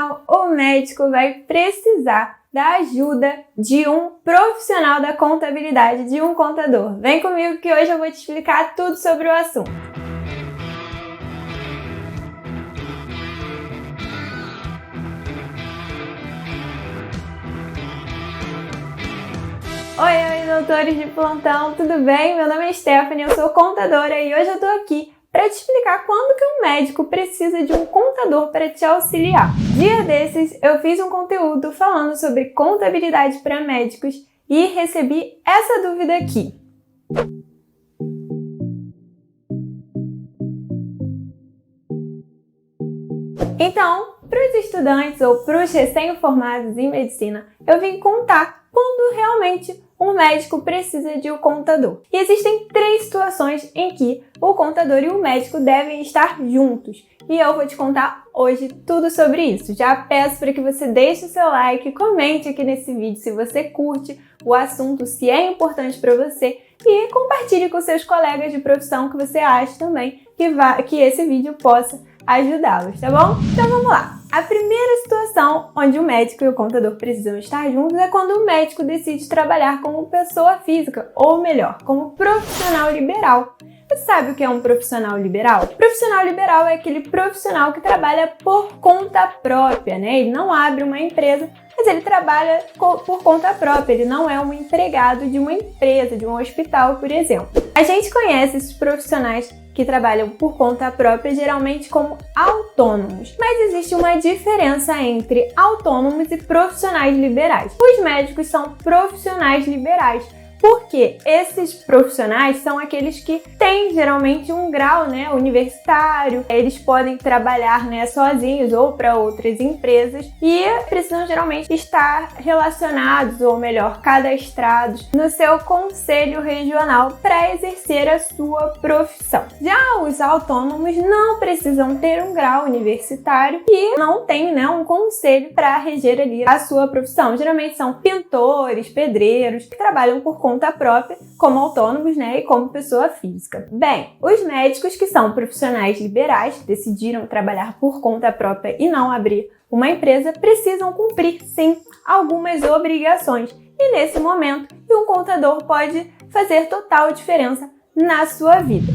final, o médico vai precisar da ajuda de um profissional da contabilidade, de um contador. Vem comigo que hoje eu vou te explicar tudo sobre o assunto. Oi, doutores de plantão, tudo bem? Meu nome é Stephanie, eu sou contadora e hoje eu tô aqui para te explicar quando que um médico precisa de um contador para te auxiliar. Dia desses, eu fiz um conteúdo falando sobre contabilidade para médicos e recebi essa dúvida aqui. Então, para os estudantes ou para os recém-formados em medicina, eu vim contar quando realmente um médico precisa de um contador. E existem 3 situações em que o contador e o médico devem estar juntos. E eu vou te contar hoje tudo sobre isso. Já peço para que você deixe o seu like, comente aqui nesse vídeo se você curte o assunto, se é importante para você e compartilhe com seus colegas de profissão que você acha também que esse vídeo possa ajudá-los, tá bom? Então vamos lá! A primeira situação onde o médico e o contador precisam estar juntos é quando o médico decide trabalhar como pessoa física, ou melhor, como profissional liberal. Você sabe o que é um profissional liberal? Profissional liberal é aquele profissional que trabalha por conta própria, né? Ele não abre uma empresa, mas ele trabalha por conta própria, ele não é um empregado de uma empresa, de um hospital, por exemplo. A gente conhece esses profissionais que trabalham por conta própria, geralmente como autônomos. Mas existe uma diferença entre autônomos e profissionais liberais. Os médicos são profissionais liberais, porque esses profissionais são aqueles que têm geralmente um grau, universitário. Eles podem trabalhar, sozinhos ou para outras empresas e precisam geralmente estar relacionados, ou melhor, cadastrados no seu conselho regional para exercer a sua profissão. Já os autônomos não precisam ter um grau universitário e não têm, um conselho para reger ali a sua profissão. Geralmente são pintores, pedreiros que trabalham por conta própria, como autônomos, e como pessoa física. Bem, os médicos que são profissionais liberais, decidiram trabalhar por conta própria e não abrir uma empresa, precisam cumprir, sim, algumas obrigações. E nesse momento, um contador pode fazer total diferença na sua vida.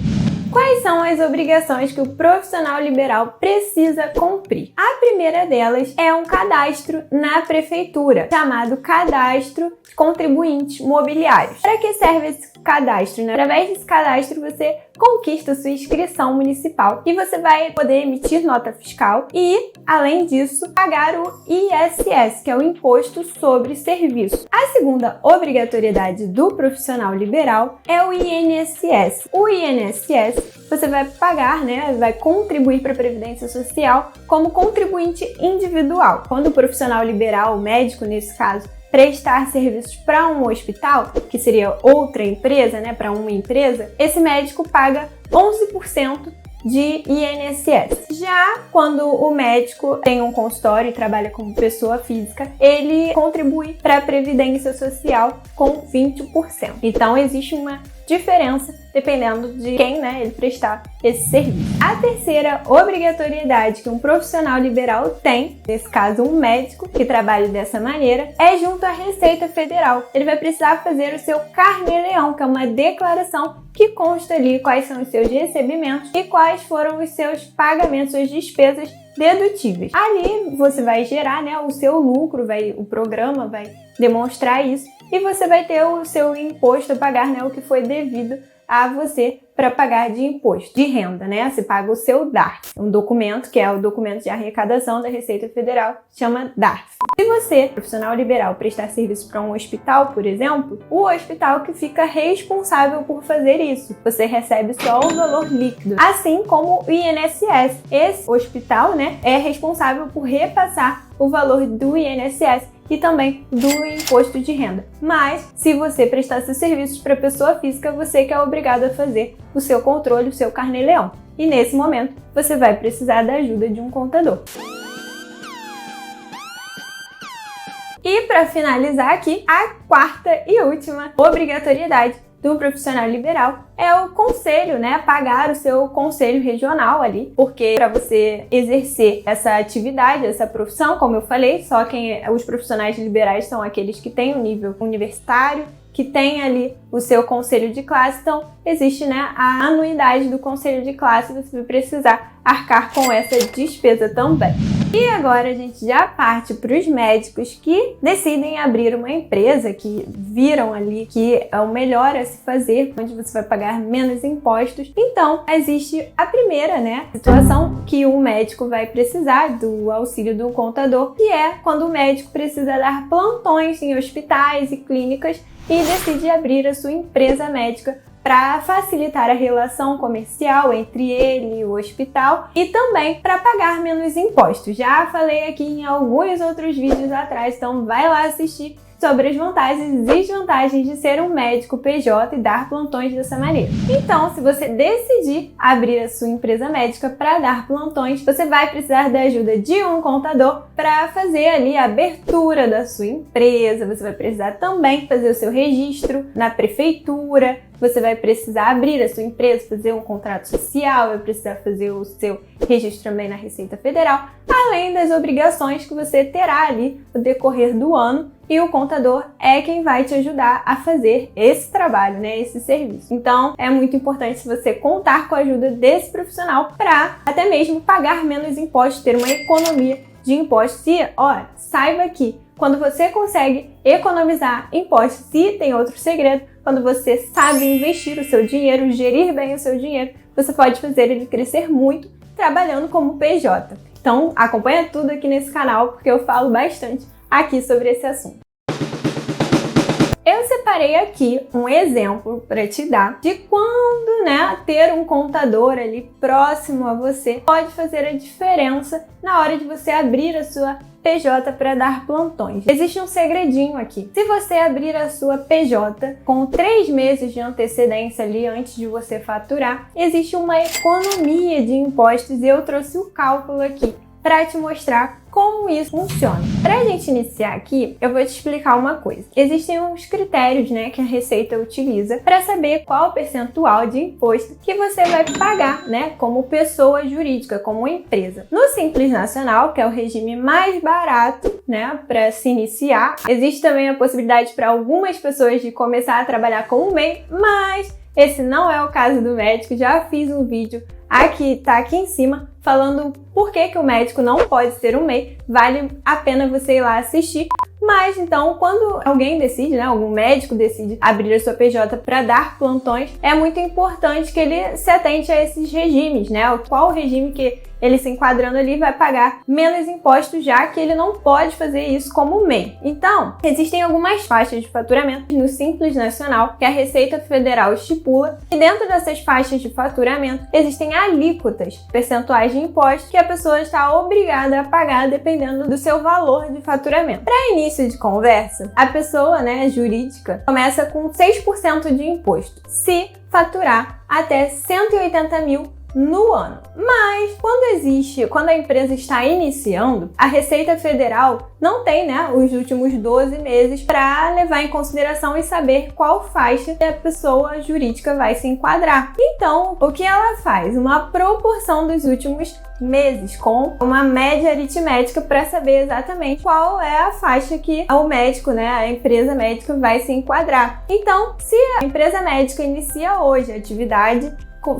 Quais são as obrigações que o profissional liberal precisa cumprir? A primeira delas é um cadastro na prefeitura, chamado Cadastro de Contribuintes Mobiliários. Para que serve esse cadastro? Através desse cadastro você conquista sua inscrição municipal e você vai poder emitir nota fiscal e, além disso, pagar o ISS, que é o Imposto sobre Serviço. A segunda obrigatoriedade do profissional liberal é o INSS. O INSS você vai pagar, vai contribuir para a Previdência Social como contribuinte individual. Quando o profissional liberal, o médico nesse caso, prestar serviços para um hospital, que seria outra empresa, para uma empresa, esse médico paga 11% de INSS. Já quando o médico tem um consultório e trabalha como pessoa física, ele contribui para a Previdência Social com 20%. Então existe uma diferença dependendo de quem ele prestar esse serviço. A terceira obrigatoriedade que um profissional liberal tem, nesse caso um médico que trabalha dessa maneira, é junto à Receita Federal. Ele vai precisar fazer o seu Carnê-Leão, que é uma declaração que consta ali quais são os seus recebimentos e quais foram os seus pagamentos, suas despesas dedutíveis. Ali você vai gerar o seu lucro, o programa vai demonstrar isso e você vai ter o seu imposto a pagar, o que foi devido a você para pagar de imposto de renda, Você paga o seu DARF, um documento que é o documento de arrecadação da Receita Federal, chama DARF. Se você, profissional liberal, prestar serviço para um hospital, por exemplo, o hospital que fica responsável por fazer isso. Você recebe só o valor líquido, assim como o INSS. Esse hospital, é responsável por repassar o valor do INSS e também do imposto de renda. Mas, se você prestar seus serviços para pessoa física, você que é obrigado a fazer o seu controle, o seu Carnê-Leão. E nesse momento, você vai precisar da ajuda de um contador. E para finalizar aqui, a quarta e última obrigatoriedade do profissional liberal é o conselho, né? Pagar o seu conselho regional ali, porque para você exercer essa atividade, essa profissão, como eu falei, só os profissionais liberais são aqueles que têm um nível universitário, que tem ali o seu conselho de classe, então existe, né, a anuidade do conselho de classe, você vai precisar arcar com essa despesa também. E agora a gente já parte para os médicos que decidem abrir uma empresa, que viram ali que é o melhor a se fazer, onde você vai pagar menos impostos. Então, existe a primeira, né, situação que o médico vai precisar do auxílio do contador, que é quando o médico precisa dar plantões em hospitais e clínicas e decide abrir a sua empresa médica para facilitar a relação comercial entre ele e o hospital e também para pagar menos impostos. Já falei aqui em alguns outros vídeos atrás, então vai lá assistir sobre as vantagens e desvantagens de ser um médico PJ e dar plantões dessa maneira. Então, se você decidir abrir a sua empresa médica para dar plantões, você vai precisar da ajuda de um contador para fazer ali a abertura da sua empresa. Você vai precisar também fazer o seu registro na prefeitura. Você vai precisar abrir a sua empresa, fazer um contrato social, vai precisar fazer o seu registro também na Receita Federal, além das obrigações que você terá ali no decorrer do ano, e o contador é quem vai te ajudar a fazer esse trabalho, né, esse serviço. Então, é muito importante você contar com a ajuda desse profissional para até mesmo pagar menos impostos, ter uma economia de impostos. E, olha, saiba que quando você consegue economizar impostos, e tem outro segredo, quando você sabe investir o seu dinheiro, gerir bem o seu dinheiro, você pode fazer ele crescer muito trabalhando como PJ. Então, acompanha tudo aqui nesse canal, porque eu falo bastante aqui sobre esse assunto. Eu separei aqui um exemplo para te dar de quando, né, ter um contador ali próximo a você pode fazer a diferença na hora de você abrir a sua PJ para dar plantões. Existe um segredinho aqui. Se você abrir a sua PJ com 3 meses de antecedência ali antes de você faturar, existe uma economia de impostos e eu trouxe o cálculo aqui para te mostrar como isso funciona. Para a gente iniciar aqui, eu vou te explicar uma coisa. Existem uns critérios, né, que a Receita utiliza para saber qual o percentual de imposto que você vai pagar, né, como pessoa jurídica, como empresa. No Simples Nacional, que é o regime mais barato, né, para se iniciar, existe também a possibilidade para algumas pessoas de começar a trabalhar como MEI, mas esse não é o caso do médico. Já fiz um vídeo aqui, tá aqui em cima, falando por que o médico não pode ser um MEI. Vale a pena você ir lá assistir. Mas então, quando alguém decide, né, algum médico decide abrir a sua PJ para dar plantões, é muito importante que ele se atente a esses regimes, né? Qual o regime que ele se enquadrando ali vai pagar menos impostos, já que ele não pode fazer isso como MEI. Então, existem algumas faixas de faturamento no Simples Nacional que a Receita Federal estipula, e dentro dessas faixas de faturamento existem alíquotas, percentuais de impostos que a pessoa está obrigada a pagar dependendo do seu valor de faturamento. Para início de conversa, a pessoa, né, jurídica começa com 6% de imposto, se faturar até 180 mil no ano. Mas quando a empresa está iniciando, a Receita Federal não tem, né, os últimos 12 meses para levar em consideração e saber qual faixa a pessoa jurídica vai se enquadrar. Então, o que ela faz? Uma proporção dos últimos meses com uma média aritmética para saber exatamente qual é a faixa que o médico, né, a empresa médica vai se enquadrar. Então, se a empresa médica inicia hoje a atividade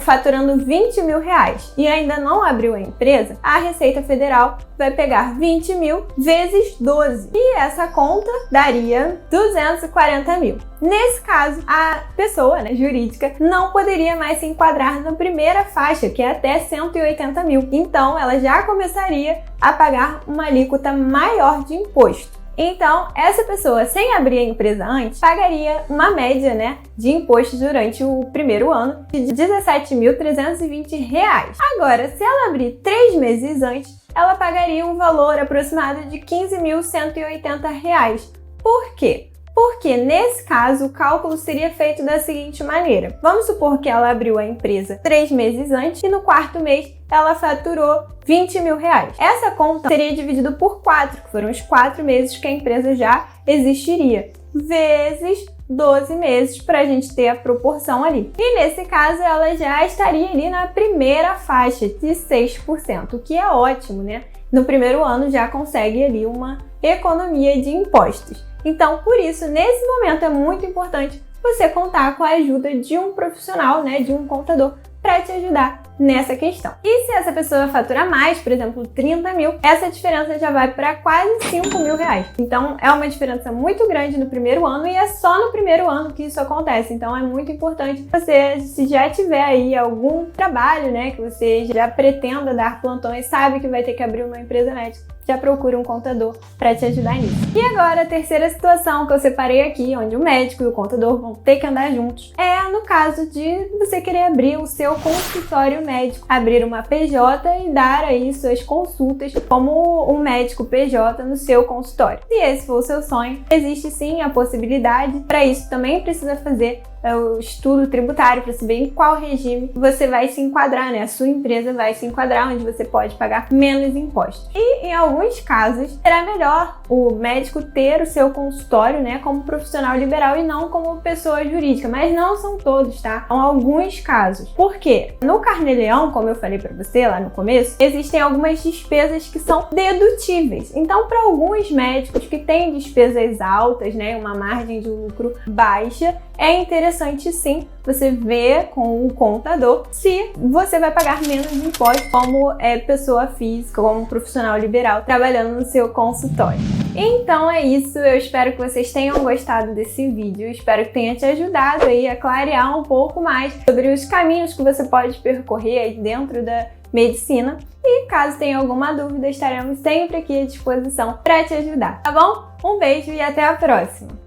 faturando 20 mil reais e ainda não abriu a empresa, a Receita Federal vai pegar 20 mil vezes 12 e essa conta daria 240 mil. Nesse caso, a pessoa, né, jurídica não poderia mais se enquadrar na primeira faixa, que é até 180 mil. Então, ela já começaria a pagar uma alíquota maior de imposto. Então, essa pessoa, sem abrir a empresa antes, pagaria uma média, né, de impostos durante o primeiro ano de R$ 17.320. Agora, se ela abrir 3 meses antes, ela pagaria um valor aproximado de R$ 15.180. Por quê? Porque, nesse caso, o cálculo seria feito da seguinte maneira. Vamos supor que ela abriu a empresa 3 meses antes e no 4º mês ela faturou 20 mil reais. Essa conta seria dividida por 4, que foram os 4 meses que a empresa já existiria, vezes 12 meses para a gente ter a proporção ali. E nesse caso, ela já estaria ali na primeira faixa de 6%, o que é ótimo, né? No primeiro ano já consegue ali uma economia de impostos. Então, por isso, nesse momento é muito importante você contar com a ajuda de um profissional, né, de um contador, para te ajudar nessa questão. E se essa pessoa faturar mais, por exemplo, 30 mil, essa diferença já vai para quase 5 mil reais. Então, é uma diferença muito grande no primeiro ano e é só no primeiro ano que isso acontece. Então, é muito importante você, se já tiver aí algum trabalho, né, que você já pretenda dar plantões, sabe que vai ter que abrir uma empresa médica, já procura um contador para te ajudar nisso. E agora, a terceira situação que eu separei aqui, onde o médico e o contador vão ter que andar juntos, é no caso de você querer abrir o seu consultório médico, abrir uma PJ e dar aí suas consultas como um médico PJ no seu consultório. Se esse for o seu sonho, existe sim a possibilidade. Para isso, também precisa fazer o estudo tributário para saber em qual regime você vai se enquadrar, né? A sua empresa vai se enquadrar, onde você pode pagar menos impostos. E em alguns casos, será melhor o médico ter o seu consultório, né, como profissional liberal e não como pessoa jurídica, mas não são todos, tá? São alguns casos. Por quê? No Carnê-Leão, como eu falei para você lá no começo, existem algumas despesas que são dedutíveis. Então, para alguns médicos que têm despesas altas, né, uma margem de lucro baixa, é interessante sim você ver com o contador se você vai pagar menos impostos como pessoa física, como profissional liberal trabalhando no seu consultório. Então é isso, eu espero que vocês tenham gostado desse vídeo, espero que tenha te ajudado aí a clarear um pouco mais sobre os caminhos que você pode percorrer aí dentro da medicina. E caso tenha alguma dúvida, estaremos sempre aqui à disposição para te ajudar, tá bom? Um beijo e até a próxima!